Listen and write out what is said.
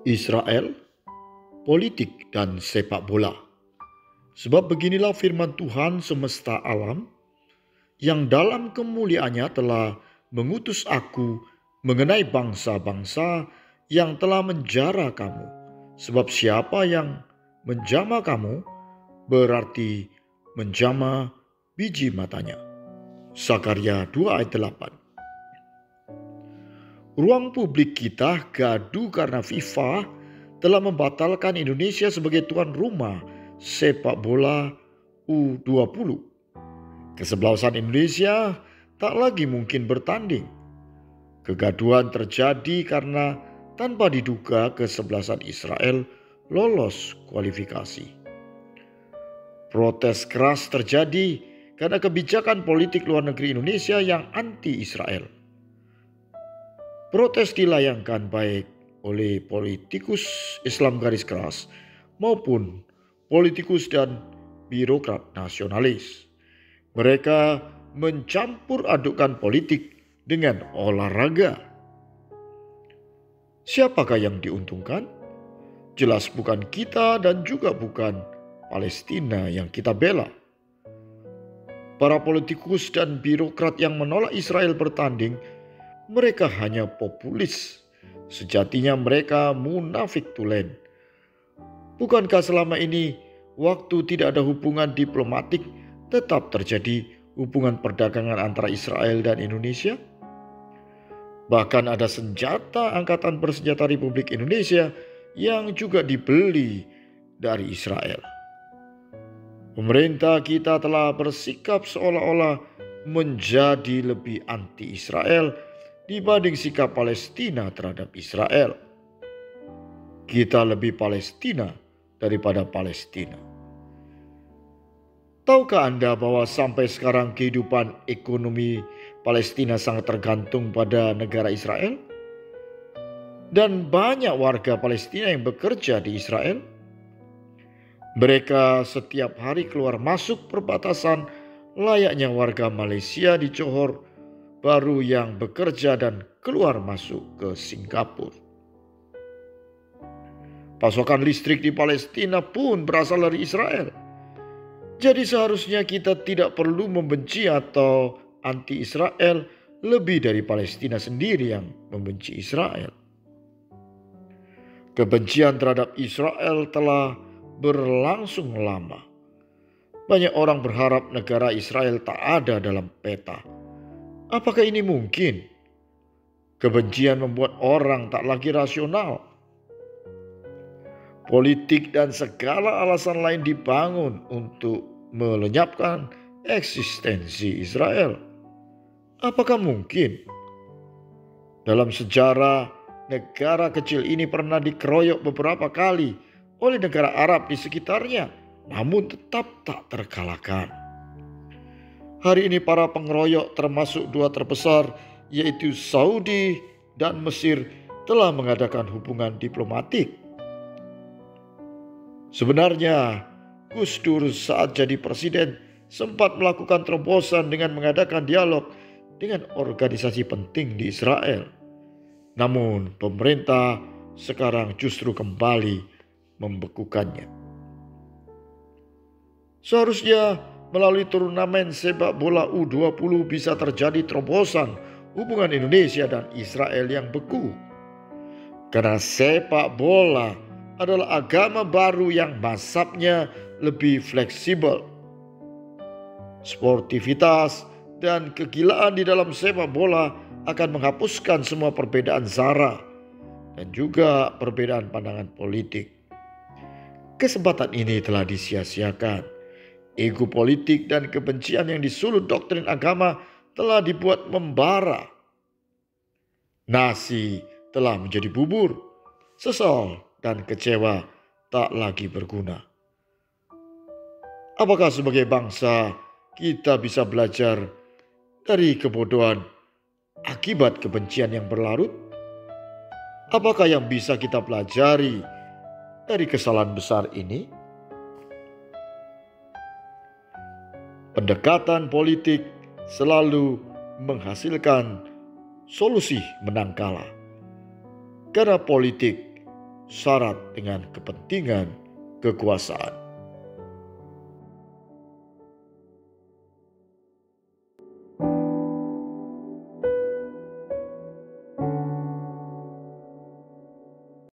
Israel, politik, dan sepak bola. Sebab beginilah firman Tuhan semesta alam, yang dalam kemuliaannya telah mengutus aku mengenai bangsa-bangsa yang telah menjara kamu. Sebab siapa yang menjama kamu, berarti menjama biji matanya. Sakaria 2 ayat 8. Ruang publik kita gaduh karena FIFA telah membatalkan Indonesia sebagai tuan rumah sepak bola U20. Kesebelasan Indonesia tak lagi mungkin bertanding. Kegaduhan terjadi karena tanpa diduga kesebelasan Israel lolos kualifikasi. Protes keras terjadi karena kebijakan politik luar negeri Indonesia yang anti-Israel. Protes dilayangkan baik oleh politikus Islam garis keras maupun politikus dan birokrat nasionalis. Mereka mencampur adukkan politik dengan olahraga. Siapakah yang diuntungkan? Jelas bukan kita dan juga bukan Palestina yang kita bela. Para politikus dan birokrat yang menolak Israel bertanding, mereka hanya populis. Sejatinya mereka munafik tulen. Bukankah selama ini waktu tidak ada hubungan diplomatik tetap terjadi hubungan perdagangan antara Israel dan Indonesia? Bahkan ada senjata Angkatan Bersenjata Republik Indonesia yang juga dibeli dari Israel. Pemerintah kita telah bersikap seolah-olah menjadi lebih anti-Israel dibanding sikap Palestina terhadap Israel. Kita lebih Palestina daripada Palestina. Tahukah Anda bahwa sampai sekarang kehidupan ekonomi Palestina sangat tergantung pada negara Israel? Dan banyak warga Palestina yang bekerja di Israel. Mereka setiap hari keluar masuk perbatasan layaknya warga Malaysia di Johor baru yang bekerja dan keluar masuk ke Singapura. Pasokan listrik di Palestina pun berasal dari Israel. Jadi seharusnya kita tidak perlu membenci atau anti-Israel lebih dari Palestina sendiri yang membenci Israel. Kebencian terhadap Israel telah berlangsung lama. Banyak orang berharap negara Israel tak ada dalam peta. Apakah ini mungkin? Kebencian membuat orang tak lagi rasional. Politik dan segala alasan lain dibangun untuk melenyapkan eksistensi Israel. Apakah mungkin? Dalam sejarah, negara kecil ini pernah dikeroyok beberapa kali oleh negara Arab di sekitarnya, namun tetap tak terkalahkan. Hari ini para pengeroyok termasuk dua terbesar yaitu Saudi dan Mesir telah mengadakan hubungan diplomatik. Sebenarnya Gus Dur saat jadi presiden sempat melakukan terobosan dengan mengadakan dialog dengan organisasi penting di Israel. Namun pemerintah sekarang justru kembali membekukannya. Seharusnya melalui turnamen sepak bola U20 bisa terjadi terobosan hubungan Indonesia dan Israel yang beku. Karena sepak bola adalah agama baru yang mazhabnya lebih fleksibel. Sportivitas dan kegilaan di dalam sepak bola akan menghapuskan semua perbedaan sara dan juga perbedaan pandangan politik. Kesempatan ini telah disia-siakan. Ego politik dan kebencian yang disulut doktrin agama telah dibuat membara. Nasi telah menjadi bubur. Sesal dan kecewa tak lagi berguna. Apakah sebagai bangsa kita bisa belajar dari kebodohan akibat kebencian yang berlarut? Apakah yang bisa kita pelajari dari kesalahan besar ini? Pendekatan politik selalu menghasilkan solusi menang kalah. Karena politik syarat dengan kepentingan kekuasaan.